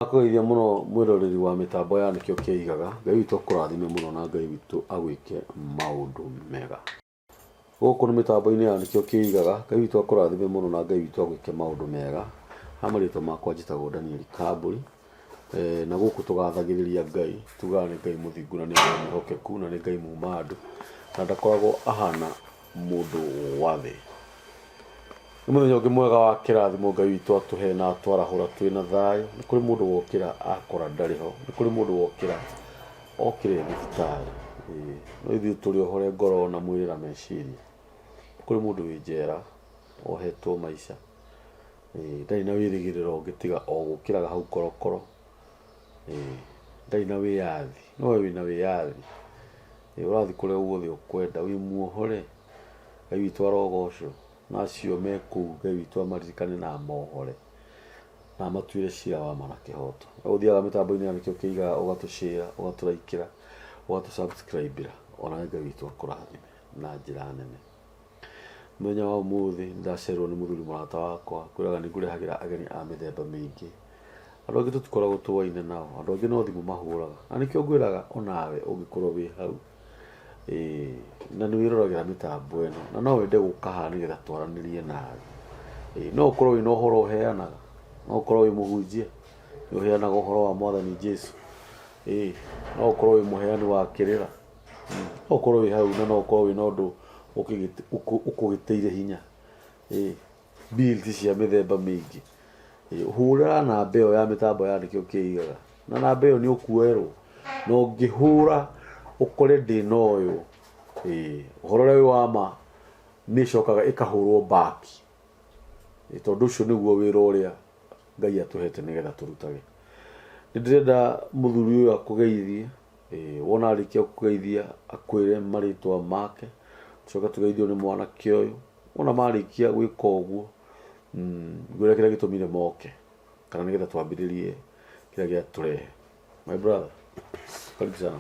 ndakwĩithia mũno mwĩroreri wa mĩtambo ya nĩkĩo kĩigaga. Ngai witũ akũrathime mũno na Ngai witũ agwĩke maũndũ mega. Gũkũ nĩ mĩtambo-inĩ ya nĩkĩo kĩigaga. Ngai witũ akũrathime mũno na Ngai witũ agwĩke maũndũ mega. Ha marĩtwa makwa njĩtagwo Daniel Kambũri. Na gũkũ tũgathagĩrĩria Ngai, tugaga nĩ Ngai mũthingu na nĩ Ngai mwĩhokeku na nĩ Ngai muuma andũ, na ndakoragwo ahana mũndũ wa thĩ. Nĩ mũthenya ũngĩ mwega wa kĩrathimo Ngai witũ atũhe na atwarahũra twĩna thayũ. Nĩ kũrĩ mũndũ wokĩra akora ndarĩ ho, nĩ kũrĩ mũndũ wokĩra okĩre thibitarĩ, no ithuĩ tũrĩ ohore ngoro na mwĩrĩ na meciria. Kũrĩ mũndũ wĩ njera ohetwo maica, ndarĩ na wĩrĩgĩrĩro ũngĩ tiga o gũkĩraga hau korokoro, ndarĩ na wĩyathi. No we wĩna wĩyathi, ũrathiĩ kũrĩa guothe ũkwenda, wĩ muohore. Ngai witũ arogocwo na acio me kũu, Ngai witũ amaririkane na amohore na amatuĩre cira wa ma na kĩhoto. Ũthiaga mĩtambo-inĩ ya nĩkĩo kĩigaga ũgatũshare, ũgatũraikĩra, ũgatũsubscribe-ĩra, ona Ngai witũ akũrathime na njĩra nene. Mũthenya wa ũmũthĩ ndacererwo nĩ mũthuri mũrata wakwa, kwĩraga nĩ ngũrehagĩra ageni a mĩthemba mĩingĩ. Andũ angĩ tũtikoragwo tũwaine nao, andũ angĩ no thimũ mahũraga, na nĩkĩo ngwĩraga onawe ũngĩkorwo wĩ hau na nĩ wĩroragĩra mĩtambo ĩno na no wende gũka haha nĩgetha twaranĩrie nawe, no ũkorwo wĩna ũhoro ũheanaga, no ũkorwo wĩ mũhunjia nĩ ũheanaga ũhoro wa Mwathani Jesũ, no ũkorwo wĩ mũheani wa kĩrĩra, no ũkorwo wĩ hau na no ũkorwo wĩna ũndũ ũkũgĩteire hinya, build cia mĩthemba mĩingĩ. Hũrĩra namba ĩyo ya mĩtambo ya nĩkĩo kĩigaga, na namba ĩyo nĩ ũkuoerwo, na ũngĩhũra ũkore ndĩna ũyũ, ũhoro ũrĩa wĩ wa ma nĩ ĩcokaga ĩkahũrwo back, tondũ ũcio nĩguo wĩra ũrĩa Ngai atũhete nĩgetha tũrutage. Nĩ ndĩrenda mũthuri ũyũ akũgeithie, wona arĩkia gũkũgeithia akwĩre marĩtwa make, tũcoke tũgeithio nĩ mwanake ũyũ. Wona marĩkia gwĩka ũguo, ngwĩre kĩrĩa gĩtũmire moke, kana nĩgetha twambĩrĩrie kĩrĩa gĩatũrehe. My brother, karibu sana.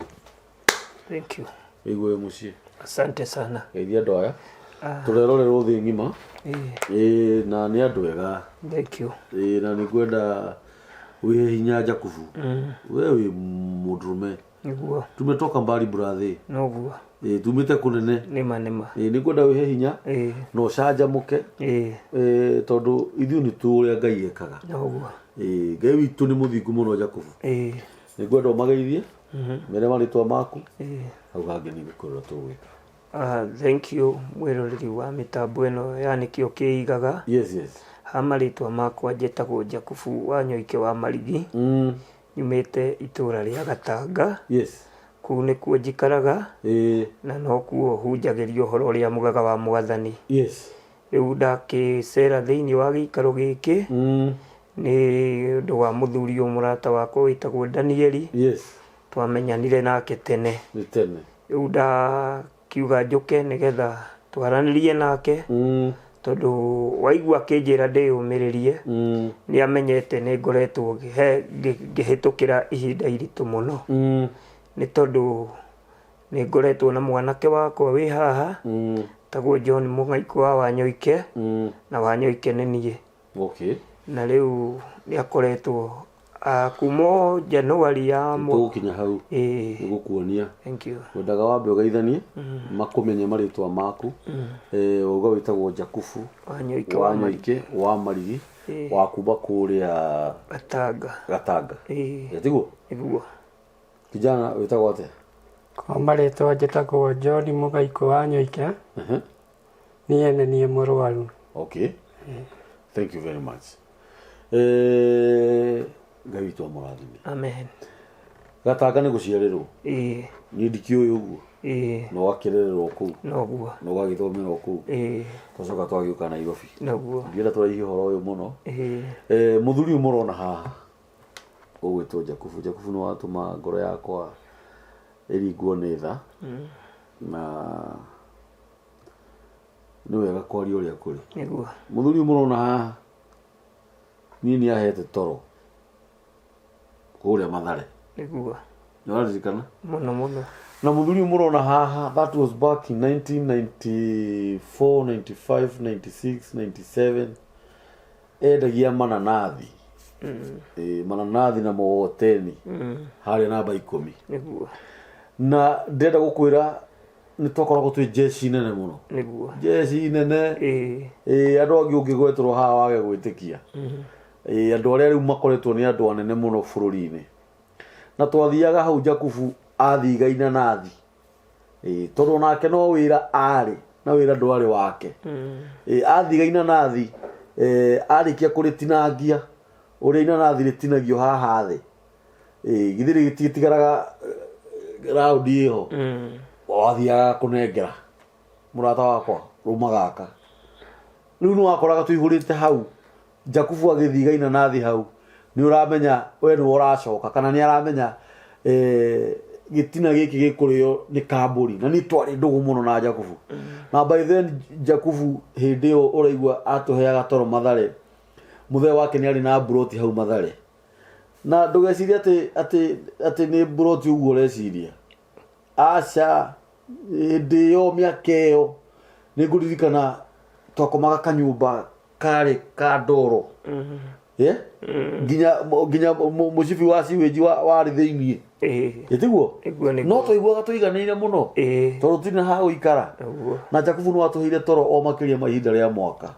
Thank you. Wĩgue mũciĩ. Asante sana. Geithia andũ aya. Tũrerorerwo thĩ ng'ima. Na nĩ andũ ega. Thank you. Na nĩ ngwenda wĩhe hinya Jakubu. We wĩ mũndũrũme. Nĩguo. Tumetoka mbali brother. Noguo. Tumĩte kũnene. Nĩma. Nĩ ngwenda wĩhe hinya. Na ũcanjamũke. Tondũ ithuĩ nĩ tũĩ ũrĩa Ngai ekaga. Noguo. Ngai witũ nĩ mũthingu mũno Jakubu. Nĩ ngwenda ũmageithie. Mere marĩtwa maku. Hau hangĩ nĩ ngũkwĩra tũgwĩka. Thank you mwĩroreri wa mĩtambo ĩno ya nĩkĩo kĩigaga. Yes. Ha marĩtwa makwa njĩtagwo Jakubu wa Nyoike wa Marigi. Nyumĩte itũra rĩa Gatanga. Yes. Kũu nĩkuo njikaraga. Na nokuo hunjagĩrio ũhoro ũrĩa mwega wa Mwathani. Yes. Rĩu ndakĩcera thĩinĩ wa gĩikaro gĩkĩ nĩ ũndũ wa mũthuri ũyũ mũrata wakwa wĩtagwo Danieli. Yes. Twamenyanire nake tene. Rĩu ndakiuga njũke nĩgetha twaranĩrie nake, tondũ waigua akĩnjĩra ndĩyũmĩrĩrie, nĩ amenyete nĩ ngoretwo ngĩhĩtũkĩra ihinda iritũ mũno, nĩ tondũ nĩ ngoretwo na mwanake wakwa wĩ haha tagwo John Mũgaiko wa Wanyoike, na Wanyoike nĩ niĩ. Na rĩu nĩ akoretwo kuma Januari ya tũgũkinya hau nĩgũkuonia. Thank you. Wendaga wambe ũgeithanie makũmenye marĩtwa maku. Uga wĩtagwo Jakubu wa Nyoike wa Marigi wa kuma kũrĩa Gatanga. Tiguo? Nĩguo. Kijana wĩtagwo atĩa? Kwa marĩtwa njĩtagwo John Mũgaiko wa Nyoike. Niĩ mũrwaru. Okay. Thank you very much. Ngai witũ amũrathime. Amen. Gatanga nĩ gũciarĩrwo. Niĩ ndikĩũĩ ũguo. Na ũgakĩrererwo kũu. Noguo. Na ũgagĩthomera kũu. Tũcoka twagĩũka Nairobi. Noguo. Ndienda tũraihe ũhoro ũyũ mũno. Mũthuri ũyũ mũrona haha ũgwĩtwo Jakubu. Jakubu nĩ watũma ngoro yakwa ĩringwo nĩ tha. Na nĩ wega kwaria ũrĩa kũrĩ. Nĩguo. Mũthuri ũyũ mũrona haha niĩ nĩ ahete toro kũrĩa Mathare. Nĩguo. Nĩ waririkana? Mũno. Na mũthuri ũyũ mũrona haha, that was back in 1994, 95, 96, 97. Endagia mananathi mananathi na mohoteni harĩa namba 10 niguo na ndenda gukwira ni twakoragwo twi jeshi nene muno niguo jeshi nene andu angi ungigweterwo haha wage gwitikia andu aria riu makoretwo ni andu anene muno bururi-ini na twathiaga hau Jakubu athigaina nathi tondu nake no wira ari na wira ndwari wake athigaina nathi arikia kuritinangia uria inanathi ritinagio haha thi githiri gititigaraga raundi iho wathiaga kunengera murata wakwa ruma gaka riu no wakoraga tuihurite hau Jakubu agithigaina nathi hau ni uramenya we ni uracoka kana ni aramenya gitina giki gikurio ni kamburi na ni twari ndugu muno na Jakubu na by then Jakubu hindi yo uraigwa atuheaga toro Mathare muthe wake ni ari na broti hau Mathare na ndugeciria ati ni broti uguo reciria aca hindi yo miakeo ni nguririkana twakomaga kanyumba kari ka ndoro nginya mucibi wa siweji wari thiini itiguo no twaiguaga tuiganire muno tondu tina ha guikara na Jakubu no atuheire toro o makiria mahinda ria mwaka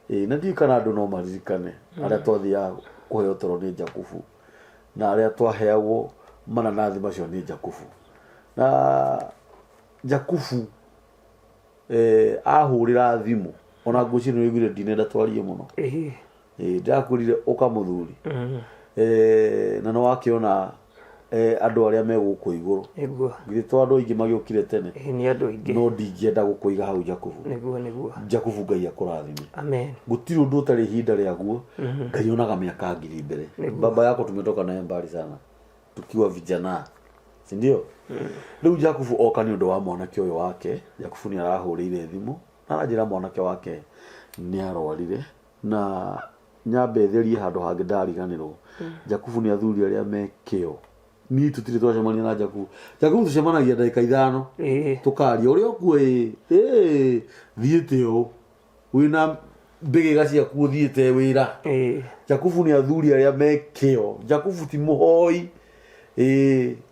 na ndikana andu no maririkane aria twathiaga kuheo toro ni Jakubu na aria twaheagwo mananathi macio ni Jakubu na Jakubu ahurira thimu ona nguci no igire ndinenda twarie muno ndakurire ukamuthuri na no wakiona andu aria meguku iguru ngithi to andu ingi magiukire tene ni andu ingi no ndingienda gukuiga hau Jakubu niguo Jakubu Ngai akurathime amen gutiri undu utari hinda riaguo Ngai onaga miaka 2000 mbere baba yako tumetoka naye mbali sana tukiwa vijana si ndio riu Jakubu oka ni undu wa mwanake uyu wake Jakubu ni arahurire thimu na arajira mwanake wake ni arwarire na nyambe therie handu hangi ndariganirwo Jakubu ni athuri aria mekio ni tutire twacemania na Jakubu tucemanagia ndagika 5 tukaria uria okuo thiite o wina mbigiga ciaku thiite wira Jakubu ni athuri aria mekio Jakubu ti muhoi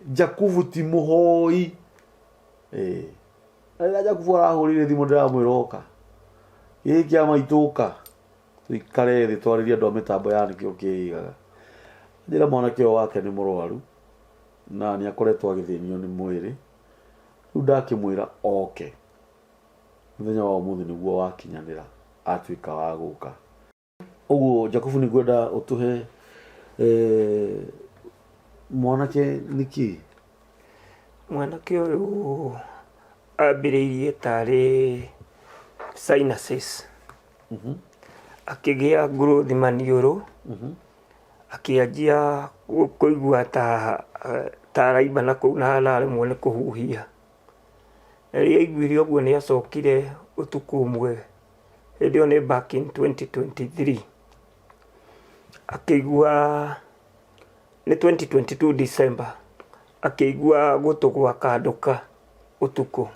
Jakubu ti muhoi ala Jakubu arahurire thimu ndiramwiroka giki amaituka tuikare thi twaririe andu a mitambo ya nikio kiigaga njira mwanake wake ni murwaru na ni akoretwo agithinio ni mwiri riu ndakimwira oke muthenya wa umuthi niguo wakinyanira atuika wa guka uguo Jakubu ni gwenda utuhe mwanake niki mwanake uyu ambiriirie tari sinuses akigia growth maniuru akianjia kuigua ta raiba na kuu na araremwo ni kuhuhia ria aiguire uguo ni acokire utuku umwe hindi yo ni back in 2023 akigua ni 2022 December akigua gutu gwa kanduka utuku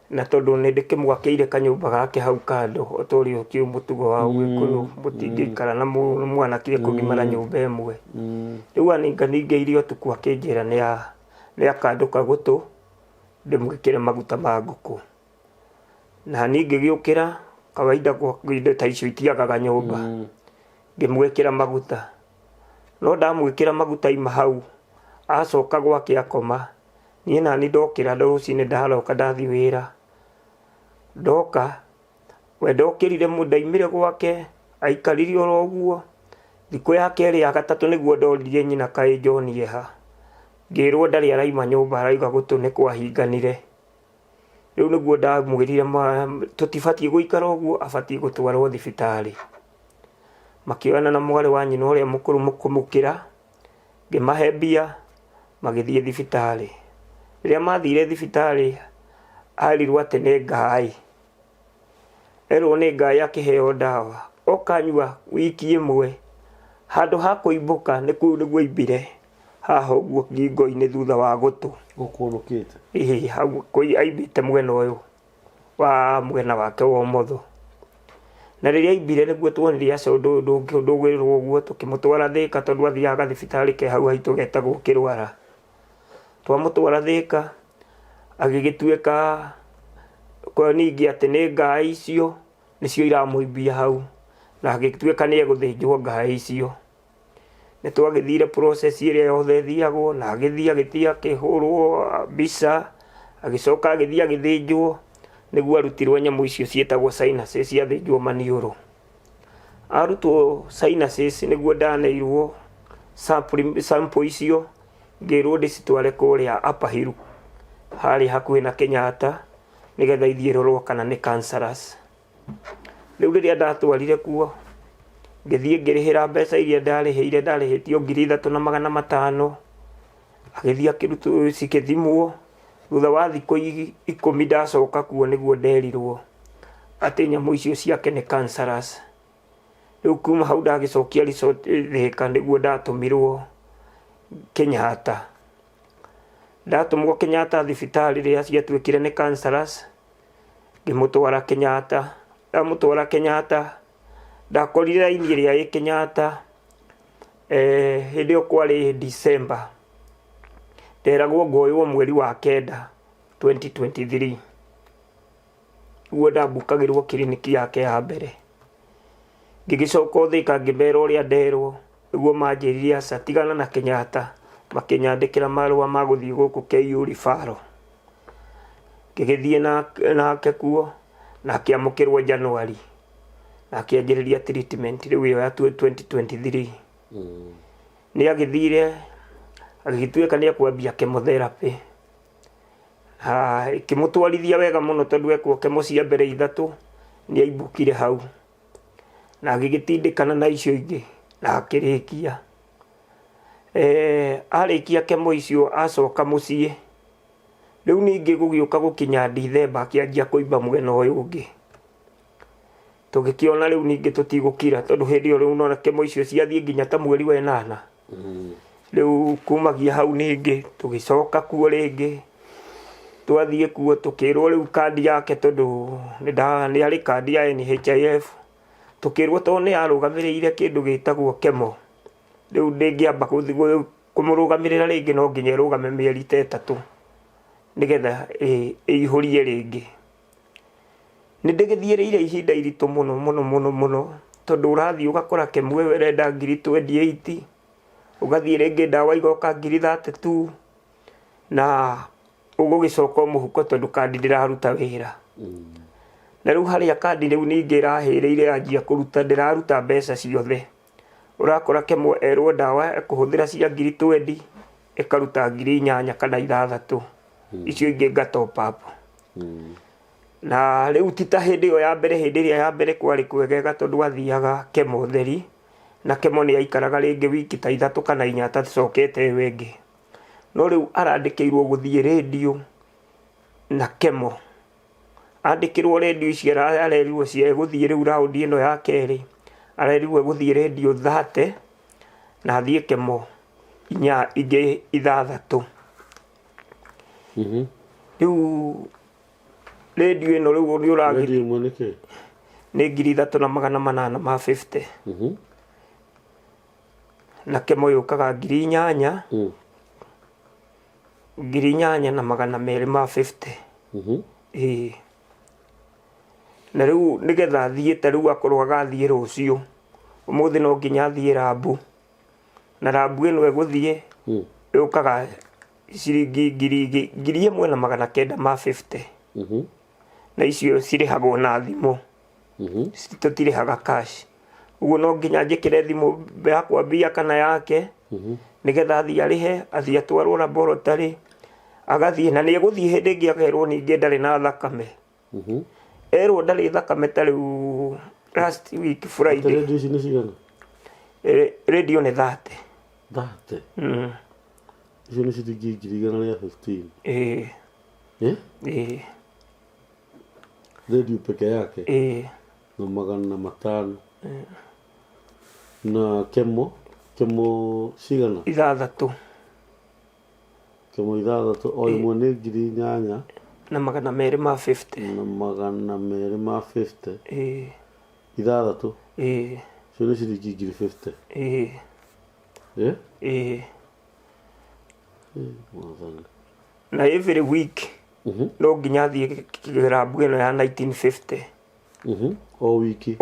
na tondu ni ndikimwakiire kanyumba gake hau kando otori ukio mutugo wa gwikuyu mutingikara na mwana kire kugimara nyumba emwe riu aninganingeirie utuku akinjira ni akanduka gutu ndimwikire maguta ma nguku na ningigiukira kawaida kwa indo ta icio itiagaga nyumba ngimwikira maguta no ndamwikira maguta ima hau acoka gwake akoma nie nani ndokira rucini ndaroka ndathi wira ndoka we ndokirire mundaimire gwake aikariri oro uguo thiku ya keri ya gatatu niguo ndoririe nyina kai John yeha ngirwo ndari araima nyumba araiga gutu ni kwahinganire riu niguo ndamwirire tutibatie guikara uguo abatie gutwarwo thibitari makioana na mwari wa nyina uria mukuru mukumukira ngimahe mbia magithie thibitari riria mathire thibitari arirwo ati ni ngai erwo ni ngai akiheo ndawa okanyua wiki imwe handu ha kuimbuka ni kuu niguo imbire haha uguo ngingo-ini thutha wa gutu gukunukite hau aimbite mwena uyu wa mwena wake wa umotho na riria imbire niguo tuonire aca undu ndugwirwo uguo tukimutwara Thika tondu athiaga thibitari ke hau haitu getagwo Kirwara. Twamutwara Thika agigituika kwa ningi ati ni ngai icio nicio iramuimbia hau na agituika ni eguthinjwo ngai icio. Ni twagithire process iria yothe thiagwo na agithia kihurwo mbica agicoka agithia githinjwo niguo arutirwo nyamu icio cietagwo sinuses ciathinjwo maniuru. Arutwo sinuses niguo ndaneirwo sample icio ngirwo ndicitware kuria Upper Hill hari hakuhi na Kenyatta nigetha ithiirorwo kana ni cancerous. Riu riria ndatwarire kuo ngithie ngirihira mbeca iria ndarihitio 3,500 agithie akirutu cikithimwo. Thutha wa thikũ 10 ndacoka kuo niguo nderirwo ati nyamu icio ciake ni cancerous. Riu kuma hau ndagicokia resort Thika niguo ndatumirwo Kenyatta. Ndatumwo Kenyatta thibitari riria ciatuikire ni cancerous ngimutwara Kenyatta. Ndamutwara Kenyatta ndakorire raini iria i Kenyatta hindi o kwari December. Nderagwo ngoywo mweri wa kenda 2023. Uo ndambukagirwo kiriniki yake ya mbere. Ngigicoka Thika ngimera uria nderwo niguo manjiririe aca tigana na Kenyatta makinyandikira marua ma guthii guku KU referral. Ngigithie nake kuo na akiamukirwo January na akianjiriria treatment riu iyo ya 2023. Ni agithire agituika ni akwambia chemotherapy. Ikimutwarithia wega muno tondu ekwo kemo cia mbere 3 ni aimbukire hau na agigitindikana na icio ingi na akirikia. Arikia kemo icio acoka mucii. Riu ningi gugiuka gukinya December akianjia kuimba mwena uyu ungi. Tugikiona riu ningi tutigukira tondu hindi iyo riu nona kemo icio ciathie nginya ta mweri wa 8. Riu kumagia hau ningi tugicoka kuo ringi twathie kuo tukirwo riu kandi yake tondu ni ari kandi ya NHIF tukirwo to ni arugamirire kindu gitagwo kemo. Riu ndingiamba kumurugamirira ringi no nginya rugame mieri 3 nigetha ihurie ringi. Ni ndigithiereire ihinda iritu muno tondu urathie ugakora kemo werenda 28 ugathie ringi ndawa igoka 32 na ugugicoka muhuko tondu kandi ndiraruta wira. Na riu haria kandi riu ningi irahireire anjia kuruta ndiraruta mbeca ciothe. Urakora kemo erwo ndawa ekuhuthira cia 20 ekaruta 8,000 kana 6 icio ingi nga top up. Na riu tita hindi yo ya mbere hindi ria ya mbere kwari kwegega tondu athiaga kemo theri na kemo ni aikaraga ringi wiki ta 3 kana 4 atacokete wengi. No riu arandikirwo guthie radio na kemo. Andikirwo radio icio arerirwo cia guthie riu round ino ya keri arerirwo guthie radio 30 na athie kemo inya ingi 6. Riu radio ino riu ni uragi radio moneke ni 3,850. Na kemo yukaga 8,000 8,250. Na riu nigetha thiete riu akorwo agathie rucio umuthi no nginya athie Rabu na Rabu ino eguthie yukaga ciringi 1,950. Na icio cirihagwo na thimu tutirihaga cash. Uguo no nginya njikire thimu yakwa mbia kana yake nigetha athie arihe athie atwarwo laboratory agathie na ni eguthie hindi ingi akerwo ningi ndari na thakame. Erwo ndari thakame ta riu last week Friday. Radio ici ni cigana? Radio ni 30. 30? Icio ni ciringi 1,015. Radio peke yake? Na 500. Na kemo cigana? 6. Kemo 6 o imwe ni 8,000 na 250. na 250. ithathatũ ĩĩ cio nĩ ciringi ngiri 50 ĩĩ mwathani na every week no nginya thiĩ kĩrabu ĩno ya 1950 o wiki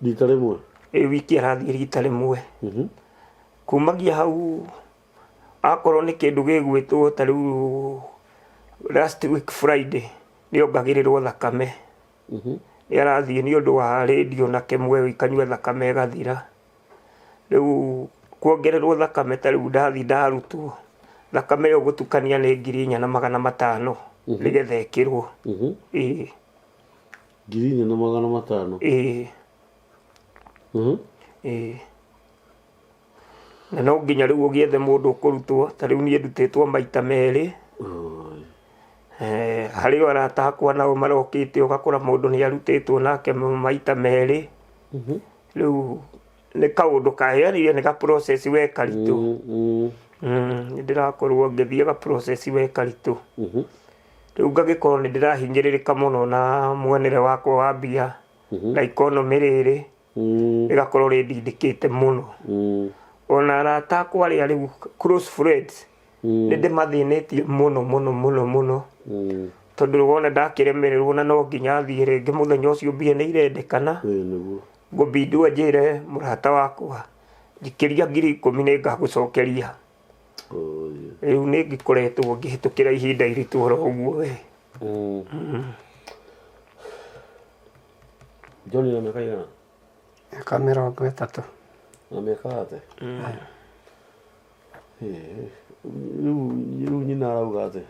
rita rĩmwe wiki arathiĩ rita rĩmwe kumagia hau akorwo nĩ kĩndũ gĩgwĩtwo ta rĩu last week Friday nĩongagĩrĩrwo thakame nĩarathiĩ nĩ ũndũ wa radio na kemwe ikanyua thakame ĩgathira rĩu kuongererwo thakame ta rĩu ndathi ndarutwo thakame ĩyo gũtukania nĩ 4,500 nĩgetha ĩkĩrwo ĩĩ 4,500 ĩĩ na no nginya rĩu ũgĩethe mũndũ ũkũrutwo ta rĩu niĩ ndutĩtwo maita merĩ harĩ arata akwa nao marokĩte ũgakora mũndũ nĩarutĩtwo nake maita merĩ rĩu nĩ kaũndũ kaheanire nĩ ga process we karitũ nĩndĩrakorwo ngĩthiĩ ga process we karitũ rĩu ngagĩkorwo nĩndĩrahinyĩrĩrĩka mũno na muonere wakwa wa mbia na economy rĩrĩ rĩgakorwo rĩndindĩkĩte mũno ona arata akwa arĩa rĩu close friends nĩndĩmathĩnĩtie mũno tondũ wona ndakĩremererwo na no nginya thiĩ rĩngĩ mũthenya ũcio mbia nĩirendekana ngũbindwo njĩre mũrata wakwa njikĩria 10,000 nĩngagũcokeria rĩu nĩngĩkoretwo ngĩhĩtũkĩra ihinda iritũ oro ũguo we John na mĩaka igana mĩaka 30 na mĩaka ate rĩu nyina arauga atĩ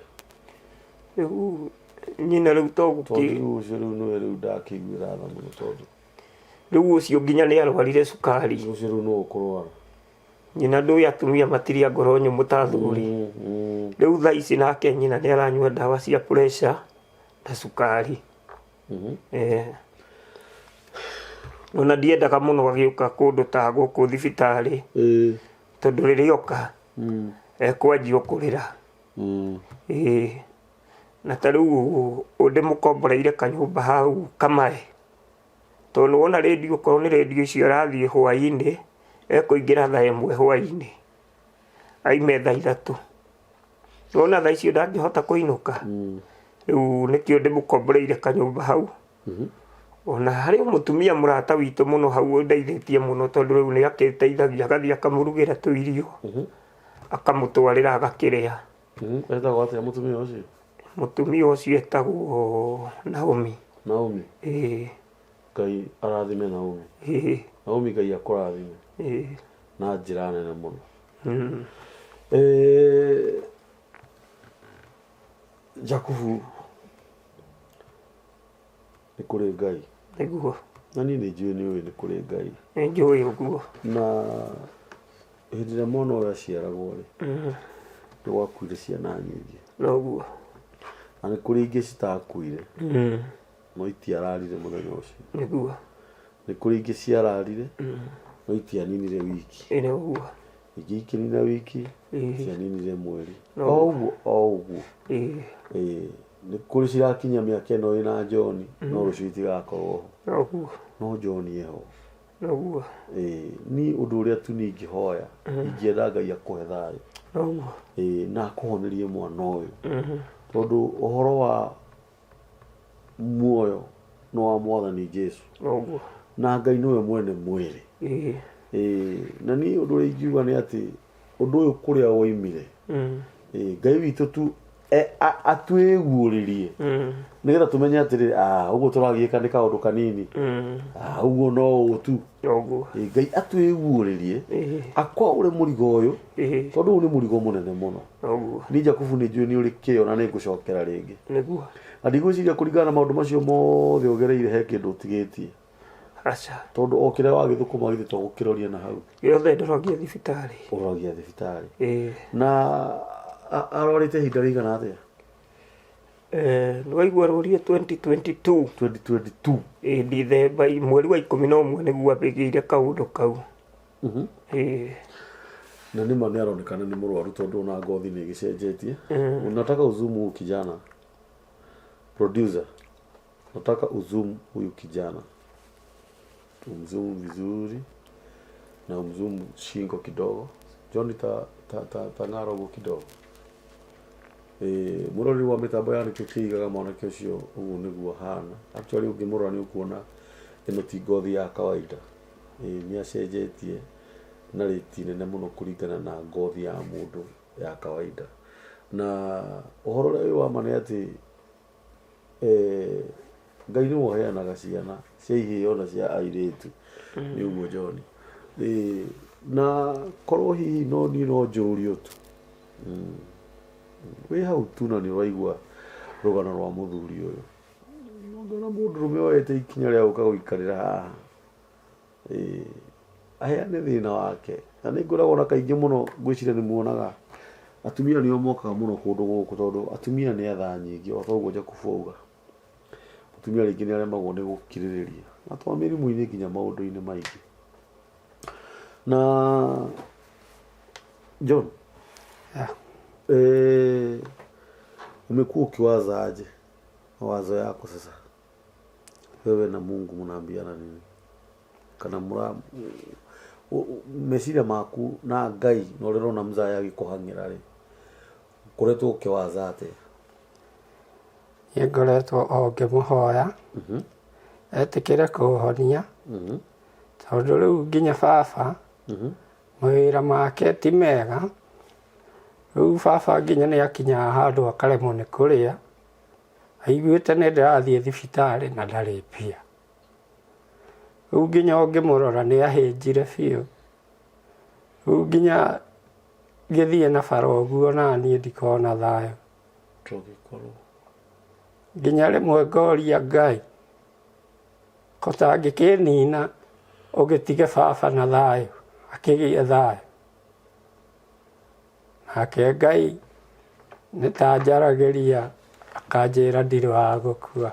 rĩu nyina rĩu rĩu ũcio rĩu nĩwe rĩu ndakĩiguĩra tha mũno tondũ rĩu ũcio nginya nĩarwarire cukari ũcio rĩu no ũkũrwara nyina ndũĩ atumia matiria ngoro nyũmũ ta athuri rĩu thaa ici nake nyina nĩaranyua ndawa cia pressure na cukari ona ndiendaga mũno agĩũka kũndũ ta gũkũ thibitarĩ tondũ rĩrĩa oka ekwanjia kũrĩra na ta rĩu ndĩmũkomboreire kanyũmba hau kamae tondũ wona radio korwo nĩ radio icio arathiĩ hwainĩ ekũingĩra thaa 1 hwainĩ aime thaa 3 wona thaa icio ndangĩhota kũinũka rĩu nĩkĩo ndĩmũkomboreire kanyũmba hau ona harĩ mũtumia mũrata witũ mũno hau ndeithĩtie mũno tondũ rĩu nĩakĩteithagia agathiĩ akamũrugĩra tũirio akamũtwarĩra agakĩrĩa etagwo atĩa mũtumia ũcio mũtumia ũcio etagwo Naomi Ngai arathime Naomi Naomi Ngai akũrathime na njĩra nene mũno Jakubu nĩ kũrĩ Ngai nĩguo na niĩ nĩnjũĩ nĩũĩ nĩ kũrĩ Ngai nĩnjũĩ ũguo na hĩndĩ ĩrĩa mwana ũrĩa aciaragwo rĩ nĩ gwakuire ciana nyingĩ noguo na nĩ kũrĩ ingĩ citakuire no itiararire mũthenya ũcio nĩguo nĩ kũrĩ ingĩ ciararire no itianinire wiki nĩguo ingĩ ikĩnina wiki cianinire mweri o ũguo nĩ kũrĩ cirakinya mĩaka ĩno ĩna John no rũciũ itigakorwo ho no John eho ni ũndũ ũrĩa tu ningĩhoya ingĩenda Ngai akũhe thayũ na akũhonerie mwana ũyũ tondũ ũhoro wa muoyo no wa Mwathani Jesũ na Ngai nĩwe mwene mwĩrĩ na niĩ ũndũ ũrĩa ingiuga nĩ atĩ ũndũ ũyũ kũrĩa woimire Ngai witũ tu atwĩguũrĩrie nĩgetha tũmenye atĩrĩ ũguo tũragĩka nĩ kaũndũ kanini ũguo no ũũ tu Ngai atwĩguũrĩrie akwaũre mũrigo ũyũ tondũ ũyũ nĩ mũrigo mũnene mũno niĩ Jakubu nĩnjũĩ nĩ ũrĩ kĩo na nĩngũcokera rĩngĩ na ndigwĩciria kũringana na maũndũ macio mothe ũgereire he kĩndũ ũtigĩtie tondũ o kĩrĩa wagĩthũkũma githĩ twagũkĩroria na hau gĩothe ndĩrogia thibitarĩ ũrogia thibitarĩ na arwarĩte ihinda rĩigana atĩa nĩwaigua arwarie 2022 Dithemba mweri wa 11 nĩguo ambĩrĩirie kaũndũ kau na nĩma nĩaronekana nĩ mũrwaru tondũ ona ngothi nĩgĩcenjetie unataka uzumu kijana producer nataka uzoom huyu kijana, umzoom vizuri na umzoom shingo kidogo. John ng'ara uguo kidogo. Murori wa mitambo ya nikio kiigaga mwanake ucio uguo niguo hana. Actually ungimurora ni ukuona ino ti ngothi ya kawaida. Ni acenjetie na riti nene muno kuringana na ngothi ya mundu ya kawaida. Na uhoro uria wa mane ati Ngai ni woheanaga ciana cia iheo na cia airitu ni uguo John. Na korwo hihi no ni no njurio tu we hau tu na ni waigua rugano rwa muthuri uyu ngona mundu rume oete ikinya ria uka guikarira haha aheane thina wake na ni ngoragwo na kaingi muno ngwiciria ni muonaga atumia nio mokaga muno kundu guku tondu atumia ni atha nyingi o toguo Jakubu auga atumia ringi ni aremagwo ni gukiririria na twa mirimu-ini nginya maundu-ini maingi. Na John, umekuwa ukiwaza aje mawazo yako sasa wewe na Mungu mnaambiana nini? Kana meciria maku na Ngai no rero mzaya agikuhangira ri kuretwo ukiwaza ate? Ngoretwo o ngimuhoya etikire kuhonia tondu riu nginya baba mawira make ti mega. Riu baba nginya ni akinya handu akaremwo ni kuria aiguite ni ndirathie thibitari na ndari mbia. Riu nginya ngimurora ni ahinjire biu. Riu nginya ngithie na bara uguo nani ndikona thayo nginya rimwe ngoria Ngai kota ngikinina ugitige baba na thayo akigie thayo. Nake Ngai ni ta njaragiria akanjira ndiri wa gukua.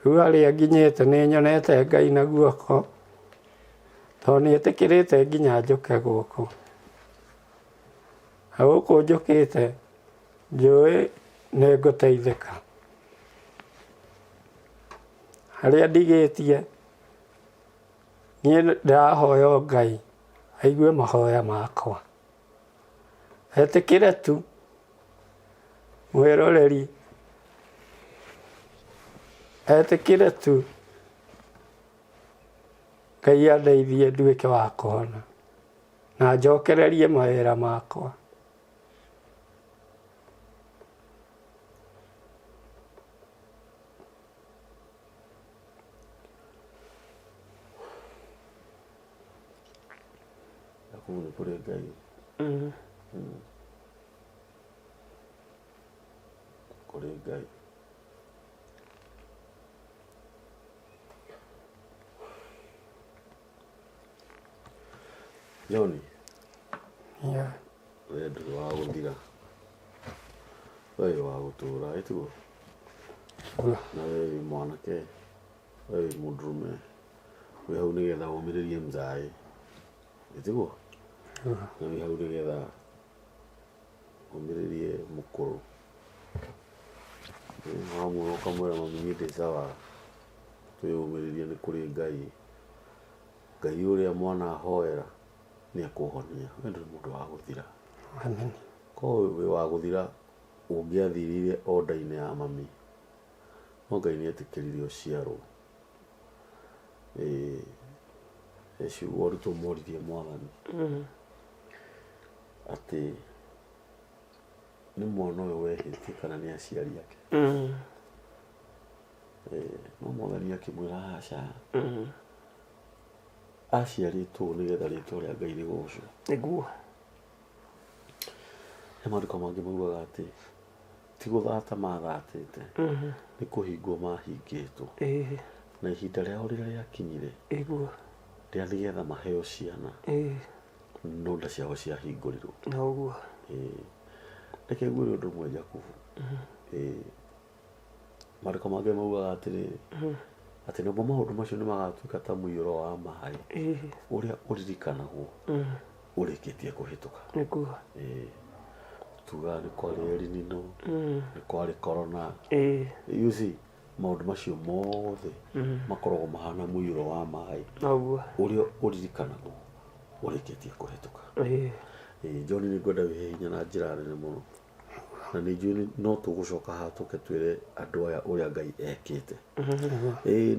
Riu haria nginyite ni nyonete Ngai na guoko tondu ni etikirite nginya njuke guku. Na guku njukite njui ni nguteithika. Haria ndigitie nie ndirahoya Ngai aigue mahoya makwa etikire tu mwiroreri etikire tu Ngai andeithie nduike wa kuhona na njokererie mawira makwa. Kule kule Ngai kule Ngai John we ndu wa guthira we wa gutura etugo na we mwanake we mundurume we hau nigetha umiririe mzai etugo na we hau nigetha umiririe mukuru hamu ukamwira mami ndi sawa tuyumiririe ni kuri Ngai Ngai uria mwana ahoera ni akuhonia we ndu mundu wa guthira. Amen. Ko we wa guthira ungiathirire oda-ini ya mami no Ngai ni etikirire uciarwo eci woru tumoririe mwathani ati ni mwana uyu wehitie kana ni aciari ake no mwathani akimwira haca aciaritwo nigetha ritwa ria Ngai rigocwo niguo maandiko mangi maugaga ati ti guthata mathatite ni kuhingwo mahingitwo na ihinda riao riria riakinyire ria nigetha maheo ciana no nda ciao ciahingũrirwo noguo reke ngwĩre ũndũ ũmwe Jakubu maandĩko mangĩ maugaga atĩrĩrĩ atĩ namo maũndũ macio nĩ magatuĩka ta mũiyũro wa maaĩ ũrĩa ũririkanagwo ũrĩkĩtie kũhĩtũka. tuga nĩ kwarĩ Elinino nĩ kwarĩ corona you see maũndũ macio mothe makoragwo mahana mũiyũro wa maĩ ũrĩa ũririkanagwo ũrĩkĩtie kũhetũka. John nĩ ngwenda wĩhe hinya na njĩra nene mũno na nĩ njũĩ no tũgũcoka haha tũke twĩre andũ aya ũrĩa Ngai ekĩte.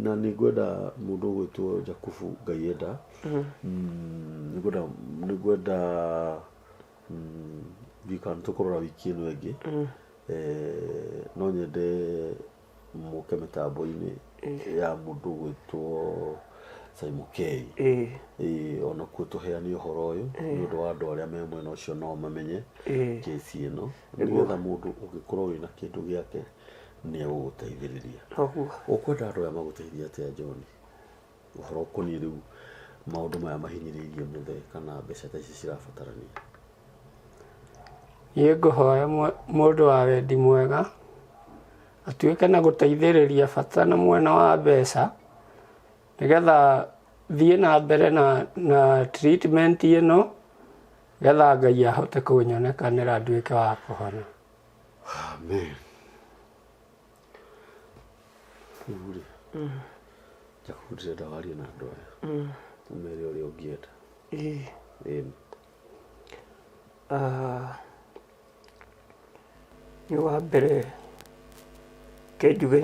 Na nĩ ngwenda mũndũ ũgwĩtwo Jakubu Ngai enda nĩ ngwenda ndikana tũkũrora wiki ĩno ĩngĩ no nyende mũke mĩtambo-inĩ ya mũndũ ũgwĩtwo Simon K. Ona kuo tũheane ũhoro ũyũ nĩ ũndũ wa andũ arĩa me mwena ũcio no mamenye kesi ĩno nĩgetha mũndũ ũngĩkorwo wĩna kĩndũ gĩake nĩ egũgũteithĩrĩria. Ũkwenda andũ aya magũteithia atĩa John ũhoro ũkoniĩ rĩu maũndũ maya mahinyĩrĩirie mũthe kana mbeca ta ici cirabatarania? Niĩ ngũhoya mũndũ wa wendi mwega atuĩke na gũteithĩrĩria bata na mwena wa mbeca nĩgetha thiĩ na mbere na treatment ĩno getha Ngai ahote kũnyonekanĩra nduĩke wa kũhona. Amen. Uri. Jakubu ndĩrenda warie na andũ aya ũmere ũrĩa ũngĩenda. Nĩ wa mbere kenjuge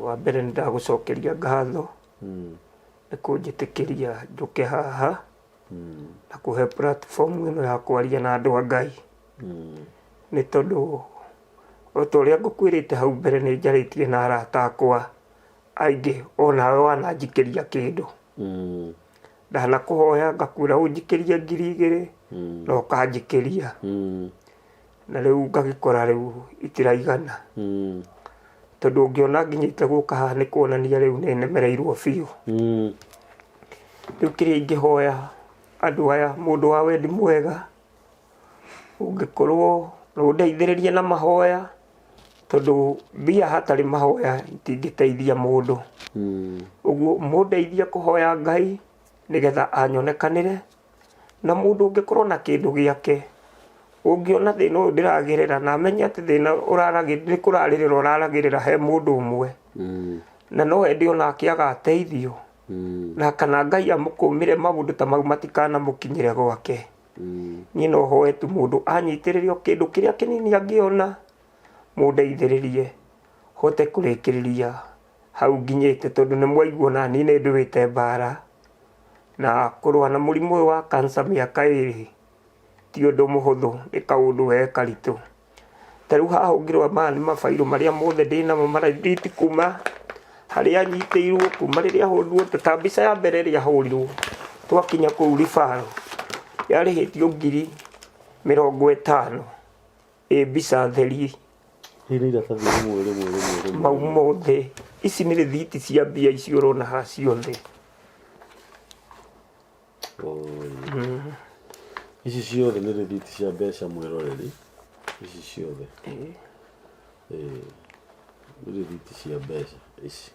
wa mbere nĩ ndagũcokeria ngatho nĩ kũnjĩtĩkĩria njũke haha na kũhe platform ĩno ya kwaria na andũ a Ngai. Nĩ tondũ o ta ũrĩa ngũkwĩrĩte hau mbere nĩ njarĩtie na arata akwa aingĩ onawe wananjikĩria kĩndũ ndanakũhoya ngakwĩra ũnjikĩrie 2,000 na ũkanjikĩria na rĩu ngagĩkora rĩu itiraigana tondũ ũngĩona nginyĩte gũka haha nĩ kuonania rĩu nĩ nemereirwo biũ. Rĩu kĩrĩa ingĩhoya andũ aya mũndũ wa wendi mwega ũngĩkorwo ũndeithĩrĩrie na mahoya tondũ mbia hatarĩ mahoya itingĩteithia mũndũ. Ũguo mũndeithie kũhoya Ngai nĩgetha anyonekanĩre na mũndũ ũngĩkorwo na kĩndũ gĩake ũngĩona thĩna ũyũ ndĩragerera na amenye atĩ thĩna nĩ kũrarĩrĩra ũraragĩrĩra he mũndũ ũmwe na no endi onake agateithio na kana Ngai amũkũmĩre maũndũ ta mau matikanamũkinyĩre gwake. Niĩ no hoe tu mũndũ anyitĩrĩrio kĩndũ kĩrĩa kĩnini angĩona mũndeithĩrĩrie hote kũrĩkĩrĩria hau nginyĩte tondũ nĩ mwaigua na niĩ nĩ ndũĩte mbara na kũrũa na mũrimũ ũyũ wa cancer mĩaka 2 ti ũndũ mũhũthũ nĩ kaũndũ we karitũ. Ta rĩu haha ũngĩrora maya nĩ mabairũ marĩa mothe ndĩnamo marĩthiti kuma harĩa nyitĩirwo kuma rĩrĩa hũrirwo ta mbica ya mbere ĩrĩa hũrirwo twakinya kũu ribaro yarĩhĩtio 50,000 mbica theri mau mothe. Ici nĩ rĩthiti cia mbia ici ũrona haha ciothe. Ici ciothe nĩ rĩthiti cia mbeca mwĩroreri ici ciothe nĩ rĩthiti cia mbeca ici.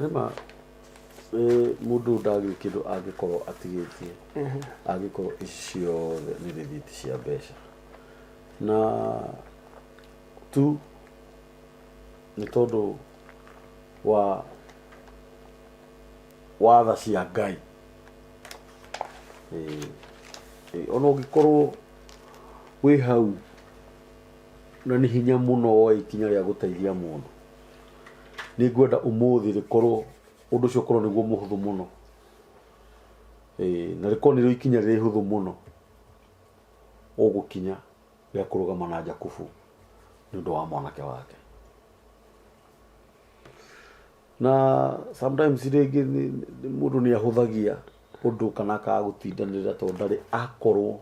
Nĩma mũndũ ndagĩrĩ kĩndũ angĩkorwo atigĩtie angĩkorwo ici ciothe nĩ rĩthiti cia mbeca na tu nĩ tondũ wa watha cia Ngai. Ona ũngĩkorwo wĩ hau na nĩ hinya mũno woe ikinya rĩa gũteithia mũndũ nĩ ngwenda ũmũthĩ rĩkorwo ũndũ ũcio ũkorwo nĩguo mũhũthũ mũno na rĩkorwo nĩrĩo ikinya rĩrĩ hũthũ mũno ũgũkinya rĩa kũrũgama na Jakubu nĩ ũndũ wa mwanake wake. Na sometimes rĩngĩ mũndũ nĩ ahũthagia ũndũ kana akagũtindanĩrĩra tondũ ndarĩ akorwo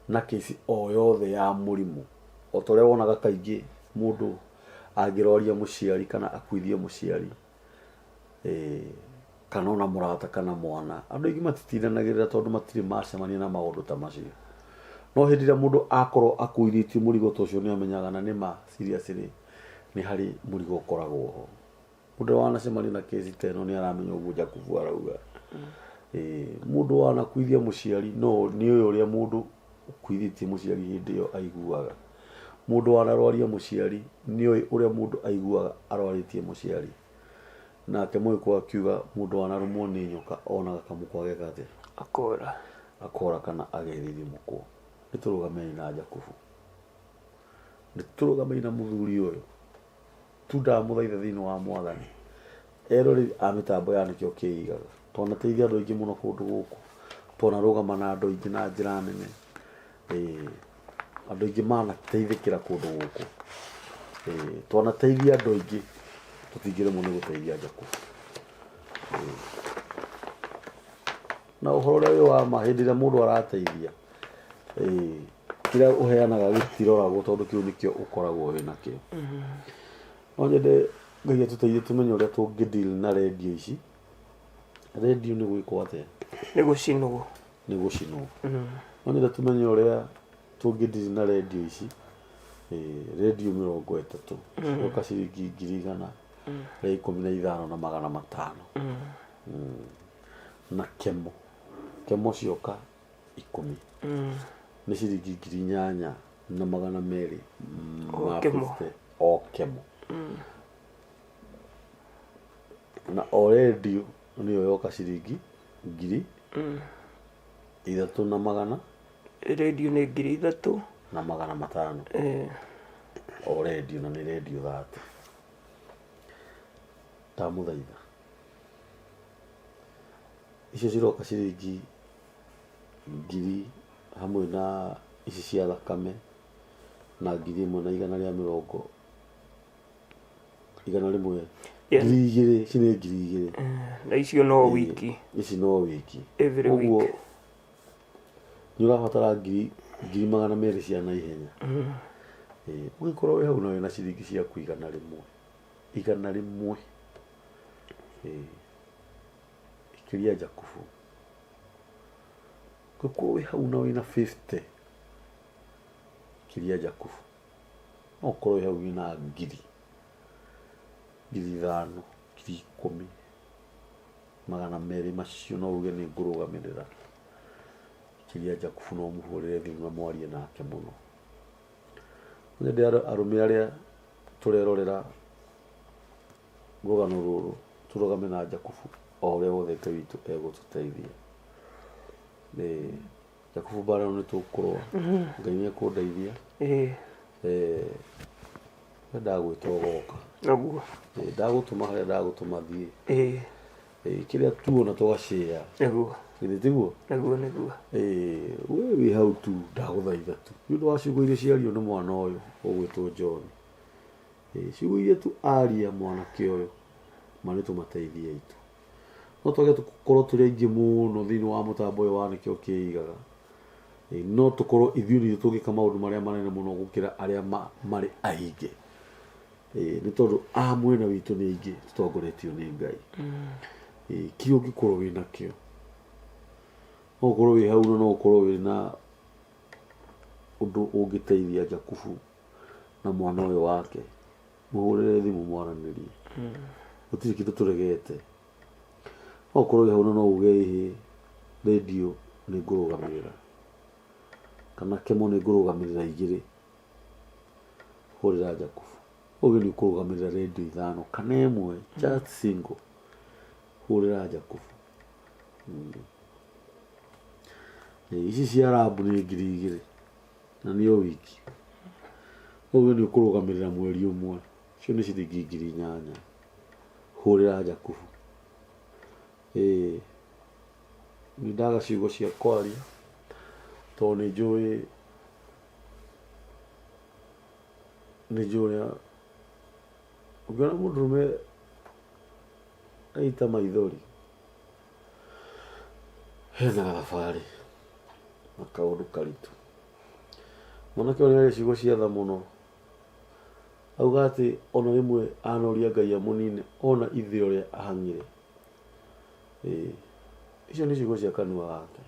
na kesi o yothe ya mũrimũ. O ta ũrĩa wonaga kaingĩ mũndũ angĩroria mũciari kana akuithie mũciari kana ona mũrata kana mwana, andũ aingĩ matitindanagĩrĩra tondũ matirĩ macemania na maũndũ ta macio. No hĩndĩ ĩrĩa mũndũ akorwo akuithĩtie mũrigo ta ũcio nĩ amenyaga na nĩma seriously nĩ harĩ mũrigo ũkoragwo ho. Mũndũ wanacemania na kesi ta ĩno nĩ aramenya ũguo Jakubu arauga. mundu wana kuithia muciari no ni uyu uria mundu kuithitie muciari hindi yo aiguaga mundu wana rwaria muciari ni uyu uria mundu aiguaga arwaritie muciari nake mwiko akiuga mundu wana rumwo ni nyoka onaga kamukwa gegate akora kana agerithi mukwo niturugamei na Jakubu niturugamei na muthuri uyu tundamuthaitha thiini wa Mwathani erori amitambo ya nikio kiigaga tona teithia andu aingi muno kundu guku tona rugama na andu aingi na njira nene andu aingi mana teithikira kundu guku tona teithia andu aingi tutingire muno guteithia Jakubu na uhoro uyu wa mahindira mundu arateithia kira uheanaga gitiroragwo tondu kiu nikio ukoragwo wina kio onyende ngai tuteithie tumenye uria tungideal na radio ici radio ni gwikwo atia ni gucinwo onyende tumenye uria tungideal na radio ici radio 30 oka ciringi 1,100 15,500 na kemo cioka 10 ni ciringi 8,200 o kemo na o radio niyo yoka ciringi 3,300 radio ni 3,500 o radio na ni radio 30 tamuthaitha icio ciroka ciringi 1,000 hamwe na ici cia thakame na 1,150 2,200 cine 2,000 na icio no wiki ici no wiki every week ni urabatara 200,000 cia na ihenya ugikorwo wi hau na wina ciringi cia kuigana rimwe ikiria Jakubu kuko wi hau na wina 50 ikiria Jakubu no korwo wi hau wina 5,000 10,000 200 macio no uge ni ngurugamirira ikiria Jakubu no muhurire thimu mwarie nake muno nende arume aria turerorera rugano ruru turugame na Jakubu o uria wothe Ngai witu egututeithia Jakubu bara ni tukurwa Ngai ni ekundeithia ndagwita goka naguo ndagutuma haria ndagutuma thie kiria tuona tugashare naguo githitiguo naguo we wi hau tu ndaguthaitha tu nundu wa ciugo iria ciario ni mwana uyu ugwitwo John ciugo iria tu aria mwanake uyu mani tumateithie itu no twage tukorwo turi aingi muno thiini wa mutambo uyu wa nikio kiigaga no tukorwo ithuĩ tungika maundu maria manene muno gukira aria mari aingi ni tondu mwena witu ni aingi tutongoretio ni Ngai kio gikorwo wina kio no ukorwo wi hau no ukorwo wina undu ungiteithia Jakubu na mwana uyu wake muhurire thimu mwaranirie gutiri kindu turegete no ukorwo wi hau no uge radio ni ngurugamirira kana kemo ni ngurugamirira 2 hurira Jakubu uge ni kurugamirira radio 5 kana 1 just single hurira Jakubu ici cia rabu ni 2,000 na ni o wiki uge ni kurugamirira mweri umwe cio ni ciringi 8,000 hurira Jakubu ni ndaga ciugo cia kwaria to ni njui ugiona mundurume aita maithori hena thabari na kaundu karitu mwanake uria ciugo cia tha muno auga ati ona rimwe anoria Ngai amunine ona ithio ria ahangire icio ni ciugo cia kanua gake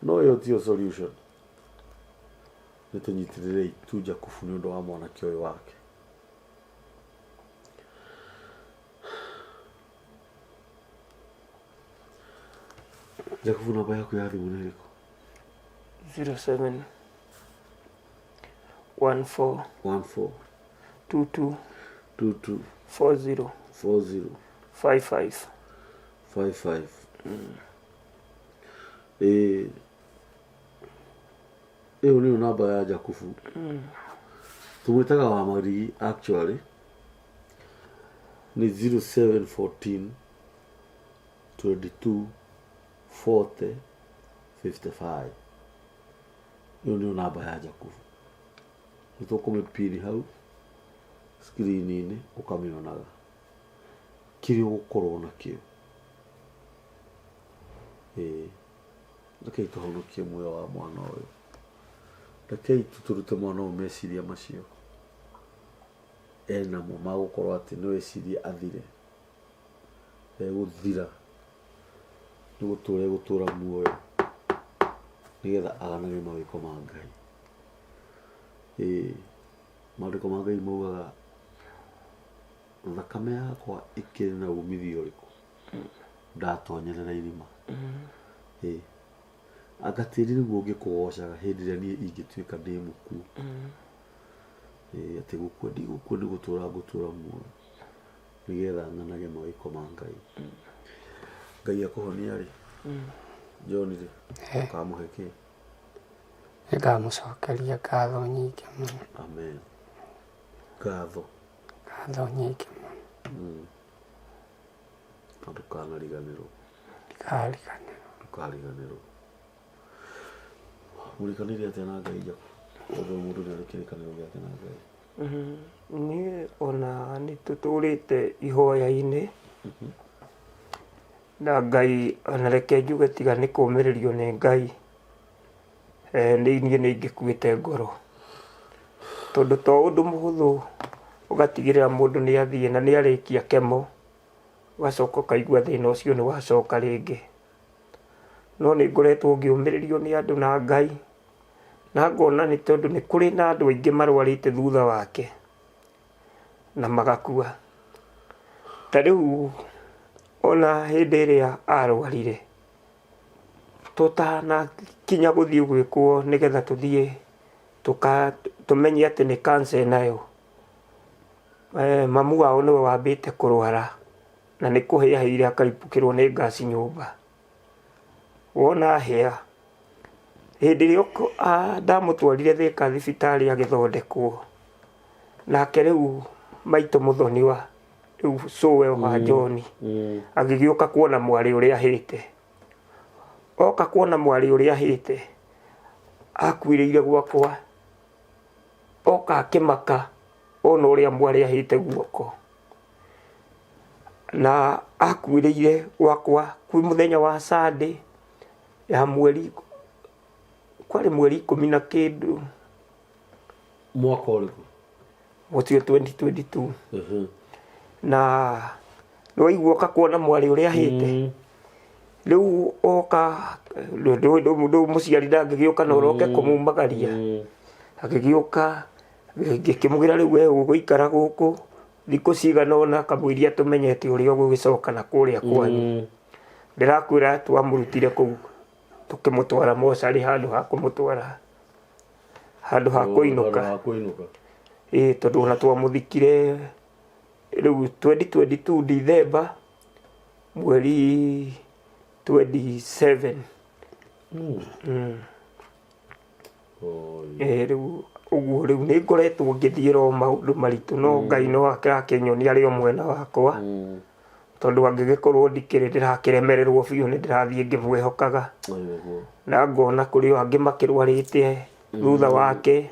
no yo tio solution nitunyitirire itu Jakubu ni undu wa mwanake uyu wake Jakubu namba yaku ya thimũ nĩ ĩrĩkũ? 07 14 22 40 55. Ĩyo nĩyo namba ya Jakubu. Tũmwĩtaga wa Marigi actually nĩ 0714 22 40 55. Ĩyo nĩyo namba ya Jakubu. Nĩtũkũmĩpini hau screen-inĩ ũkamĩonaga kĩrĩa ũgũkorwo nakĩo. Rekei tũhonokie muoyo wa mwana ũyũ. Rekei tũtũrute mwana ũyũ meciria macio enamo magũkorwo atĩ nĩ weciria athire, egũthira, nĩ gũtũra egũtũra muoyo nĩgetha aganage mawĩko ma Ngai. Maandĩko ma Ngai maugaga thakame yakwa ĩkĩrĩ na umithio ũrĩkũ ndatonyerera irima. Anga tĩri nĩguo ũngĩkũgocaga hĩndĩ ĩrĩa niĩ ingĩtuĩka ndĩ mũkuũ. Atĩ gũkua ndigũkua nĩ gũtũra ngũtũra muoyo nĩgetha nganage mawĩko ma Ngai. Ngai akũhonia rĩ, John rĩ, ũkamũhe kĩ? Nĩngamũcokeria ngatho nyingĩ mũno. Amen. Ngatho nyingĩ mũno. Na ndũkanariganĩrwo. Ndũkariganĩrwo. Mũrikanĩire atĩa na Ngai Jakubu? Tondũ mũndũ nĩ arĩ kĩrĩkanĩro gĩake na Ngai. Niĩ ona nĩtũtũrĩte ihoya-inĩ na Ngai, ona reke njuge tiga nĩ kũũmĩrĩrio nĩ Ngai, niĩ nĩingĩkuĩte ngoro, tondũ to ũndũ mũhũthũ ũgatigĩrĩra mũndũ nĩ athiĩ na nĩ arĩkia kemo ũgacoka ũkaigua thĩna ũcio nĩ wacoka rĩngĩ. No nĩ ngoretwo ngĩũmĩrĩrio nĩ andũ na Ngai, na ngona nĩ tondũ nĩ kũrĩ na andũ aingĩ marwarĩte thutha wake na magakua. Ta rĩu ona hĩndĩ ĩrĩa arwarire tũtanakinya gũthiĩ gwĩkwo nĩgetha tũthiĩ tũmenye atĩ nĩ cancer nayo, mamu wao nĩwe wambĩte kũrwara na nĩ kũhĩa ahĩire akaribũkĩrwo nĩ ngaci nyũmba. Wona ahĩa, hĩndĩ ĩrĩa ndamũtwarire Thĩka thibitarĩ agĩthondekwo, nake rĩu maitũ mũthoni wa rĩu cũwe wa John agĩgĩũka kuona mwarĩ ũrĩa ahĩte. Oka kuona mwarĩ ũrĩa ahĩte, akuĩrĩire gwakwa, oka akĩmaka ona ũrĩa mwarĩ ahĩte guoko, na akuĩrĩire gwakwa kwĩ mũthenya wa Sunday ya kwarĩ mweri 10 na kĩndũ mwaka ũrĩkũ ũcio 2022. Na nĩwaigua oka kuona mwarĩ ũrĩa ahĩte, rĩu oka ndũ mũciari ndangĩgĩũka na ũroke kũmumagaria, agĩgĩũka ngĩkĩmwĩra rĩu we ũgũikara gũkũ thikũ cigana ũna, kamũiria tũmenyete ũrĩa ũgũgĩcoka na kũrĩa kwanyu. Ndĩrakwĩra twamũrutire kũu tũkĩmũtwara mocarĩ handũ ha kũmũtwara handũ ha kũinũka. Tondũ ona twamũthikire rĩu 2022 December mweri 27. Rĩu ũguo rĩu nĩ ngoretwo ngĩthiĩra o maũndũ maritũ, no Ngai no akĩnyonia arĩ o mwena wakwa, tondũ angĩgĩkorwo ndikĩrĩ ndĩrakĩremererwo biũ nĩ ndĩrathiĩ ngĩmwĩhokaga, na ngona kũrĩ o angĩ makĩrwarĩte thutha wake.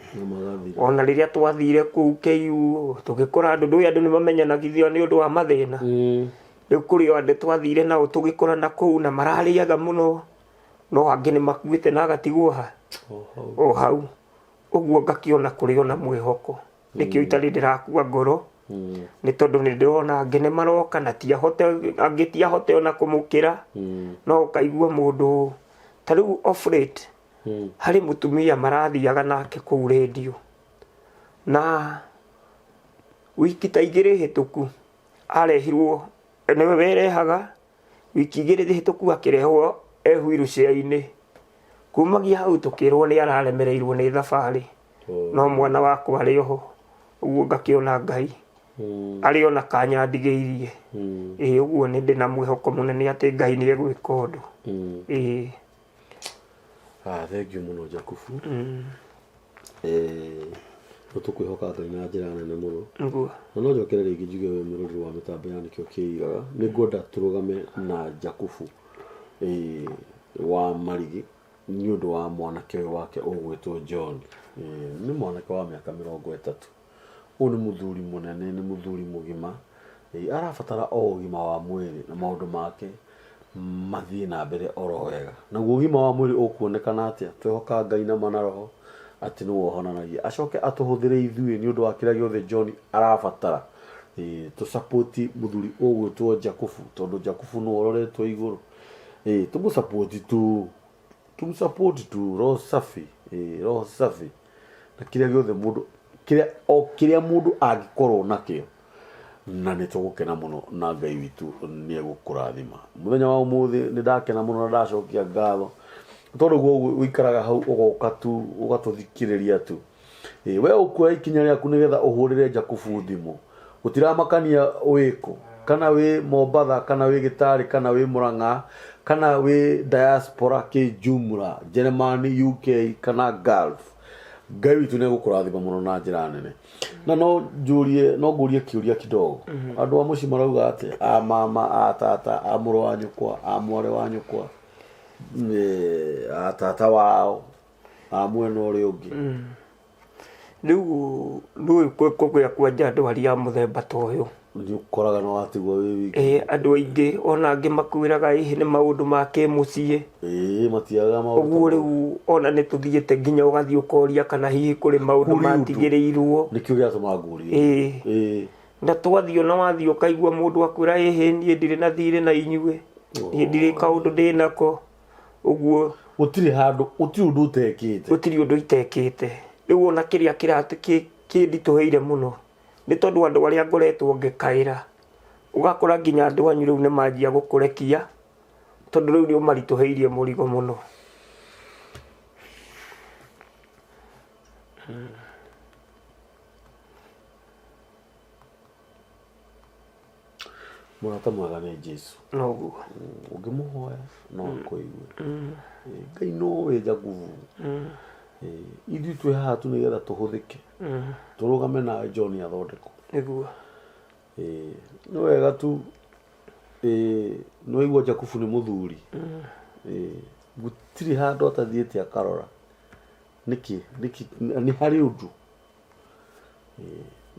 Ona rĩrĩa twathire kũu KU tũgĩkora andũ nĩ mamenyanagithio nĩ ũndũ wa mathĩna. Rĩu kũrĩ o andũ twathire nao tũgĩkorana kũu na mararĩaga mũno, no angĩ nĩ makuĩte na agatigwo o hau. Ũguo ngakĩona kũrĩ ona mwĩhoko, nĩkĩo itarĩ ndĩrakua ngoro, nĩ tondũ nĩ ndĩrona angĩ nĩ maroka na angĩ tiahote ona kũmũkĩra. No ũkaigua mũndũ ta rĩu off late harĩ mũtumia marathiaga nake kũu radio, na wiki ta igĩrĩ hĩtũku arehirwo, nĩwe werehaga, wiki igĩrĩ hĩtũku akĩrehwo ehuiru cia-inĩ kumagia hau tukirwo nĩ araremereirwo nĩ thabarĩ no mwana wakwa arĩ oho ũguo ngakĩona Ngai arĩ ona kanya ndigĩirie ũguo nĩ ndĩ na mwĩhoko mũnene atĩ Ngai nĩ egwĩka ũndũ thank you mũno Jakubu tũkwĩhoka Ngai na njĩra nene mũno na no njokere rĩngĩ njuge wĩ mũrori wa mĩtambo ya nĩkĩo kĩigaga nĩ ngwenda tũrũgame na Jakubu wa Marigi nĩ ũndũ wa mwanake ũyũ wake ũgwĩtwo John nĩ mwanake wa mĩaka 30 ũyũ nĩ mũthuri mũnene nĩ mũthuri mũgima arabatara o ũgima wa mwĩrĩ na maũndũ make mathiĩ na mbere oro wega naguo ũgima wa mwĩrĩ ũkuonekana atĩa twĩhoka Ngai na mana roho atĩ nĩ wohonanagia acoke atũhũthĩre ithuĩ nĩ ũndũ wa kĩrĩa gĩothe John arabatara tũ support mũthuri ũgwĩtwo Jakubu tondũ Jakubu nĩ wororetwo igũrũ tũmũ support tu roho safi na kĩrĩa gĩothe mũndũ kĩrĩa mũndũ angĩkorwo nakĩo na nĩ tũgũkena mũno na Ngai witũ nĩ egũkũrathima mũthenya wa ũmũthĩ nĩ ndakena mũno na ndacokia ngatho tondũ guo ũikaraga hau ũgoka tu ũgatũthikĩrĩria tu we ũkuoya ikinya rĩaku nĩgetha ũhũrĩre Jakubu thimũ gũtiramakania wĩkũ kana wĩ Mombatha kana wĩ Gĩtarĩ kana wĩ Mũrang'a kana wĩ diaspora kĩjumla Germany UK kana Gulf Ngai witũ nĩ egũkũrathima mũno na njĩra nene na no ngũrie kĩũria kidogo andũ a mũciĩ marauga atĩ a mama a tata a mũrũ wa nyũkwa a mwarĩ wa nyũkwa a tata wao a mwena ũrĩa ũngĩ rĩu nĩ kũgĩa kwanja andũ arĩa mũthemba ta ũyũ nĩ ũkoraga no watigwo wĩ wiki andũ aingĩ ona angĩ makwĩraga ihi nĩ maũndũ ma kĩmũciĩ matiaga maũndũ ũguo rĩu ona nĩ tũthiĩte nginya ũgathiĩ ũkoria kana hihi kũrĩ maũndũ matigĩrĩirwo nĩkĩo gĩatũma ngũrie na twathiĩ ona wathiĩ ũkaigua mũndũ akwĩra ĩhĩ niĩ ndirĩ na thirĩ na inyuĩ niĩ ndirĩ kaũndũ ndĩ nako ũguo gũtirĩ ũndũ itekĩte rĩu ona kĩrĩa kĩnditũhĩire mũno nĩ tondũ andũ arĩa ngoretwo ngĩkaĩra ũgakora nginya andũ anyu rĩu nĩ manjia gũkũrekia tondũ rĩu nĩ ũmaritũhĩirie mũrigo mũno mũrata mwega nĩ Jesũ noguo ũngĩmũhoya no akũigue Ngai nowe Jakubu ithuĩ twĩ haha tu nĩgetha tũhũthĩke tũrũgame na John athondekwo nĩguo nĩ wega tu nĩwaigua Jakubu nĩ mũthuri gũtirĩ handũ atathiĩte akarora nĩkĩ nĩ harĩ ũndũ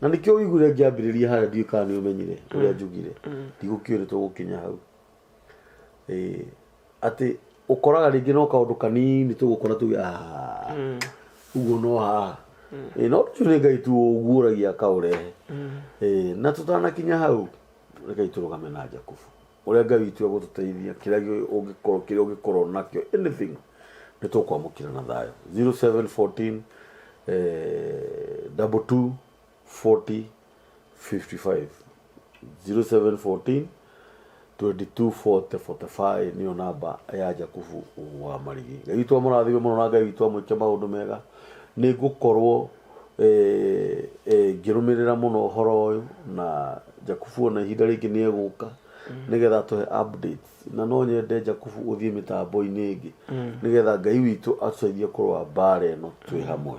na nĩkĩo wĩiguire ngĩambĩrĩria harĩa ndiũĩ kana nĩ ũmenyire ũrĩa njugire ndigũkĩũĩ nĩ tũgũkinya hau atĩ ũkoraga rĩngĩ no kaũndũ kanini tũgũkora tuge ũguo no haha no tũrĩ Ngai tu ũguũragia akaũrehe na tũtanakinya hau reke tũrũgame na Jakubu ũrĩa Ngai witũ egũtũteithia kĩrĩa ũngĩkorwo nakĩo anything nĩ tũkwamũkĩra na thayũ 0714 22 40 55 0714 22 40 45 niyo namba ya Jakubu wa Marigi Ngai witũ amũrathime mũno na Ngai witũ amwĩke maũndũ mega nĩ ngũkorwo ngĩrũmĩrĩra mũno ũhoro ũyũ na Jakubu ona ihinda rĩngĩ nĩ egũka nĩgetha tũhe updates na no nyende Jakubu ũthiĩ mĩtambo-inĩ ĩngĩ nĩgetha Ngai witũ atũteithie kũrũa mbara ĩno twĩ hamwe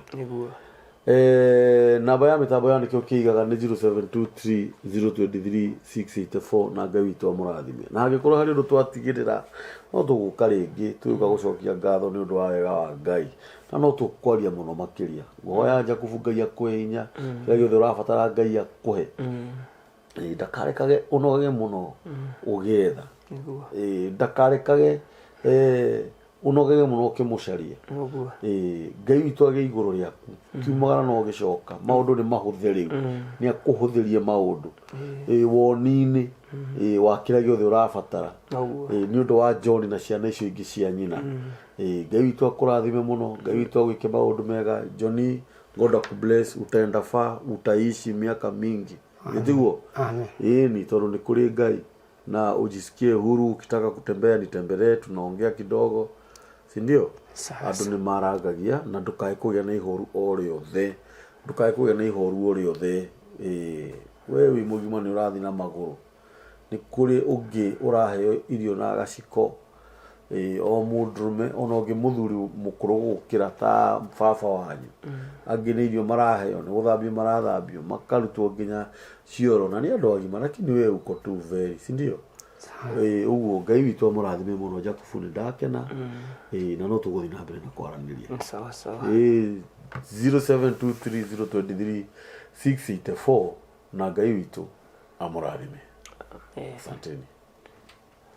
namba ya mĩtambo ya nĩkĩo kĩigaga nĩ 0723 023 684 na Ngai witũ amũrathime na angĩkorwo harĩ ũndũ twatigĩrĩra no tũgũka rĩngĩ tũgĩũka gũcokia ngatho nĩ ũndũ wa wega wa Ngai na no tũkwaria mũno makĩria nguoya Jakubu Ngai akũhe hinya kĩrĩa gĩothe ũrabatara Ngai akũhe ndakarekage ũnogage mũno ũgĩetha ndakarekage ũnogage mũno ũkĩmũcaria Ngai witũ agĩ igũrũ rĩaku kiumagara no ũgĩcoka maũndũ nĩ mahũthĩ rĩu nĩ akũhũthĩrie maũndũ woni-inĩ wa kĩrĩa gĩothe ũrabatara nĩ ũndũ wa John na ciana icio ingĩ cia nyina Ngai witũ akũrathime mũno Ngai witũ agwĩke maũndũ mega John God akubless utaenda far utaishi miaka mingi nĩtiguo ni tondũ nĩ kũrĩ Ngai na ujisikie huru. Ukitaka kutembea nitembelee, tunaongea kidogo, si ndio? Andu ni maragagia na ndukae kugia na ihoru o riothe, ndukae kugia na ihoru o riothe. Wewe wi mugima ni urathi na maguru, ni kuri ungi uraheo irio na gaciko. O mundurume ona ungi muthuri mukuru gukira ta baba wanyu, angi ni irio maraheo, ni guthambio marathambio, makarutwo nginya cioro, na ni andu agima, lakini wewe uko tu very, si ndio? Uguo Ngai witu amurathime muno Jacob, ni ndakena na no tuguthi na mbere na kwaraniria. Sawa sawa. 0723023684 na Ngai witu amurathime. Asanteni.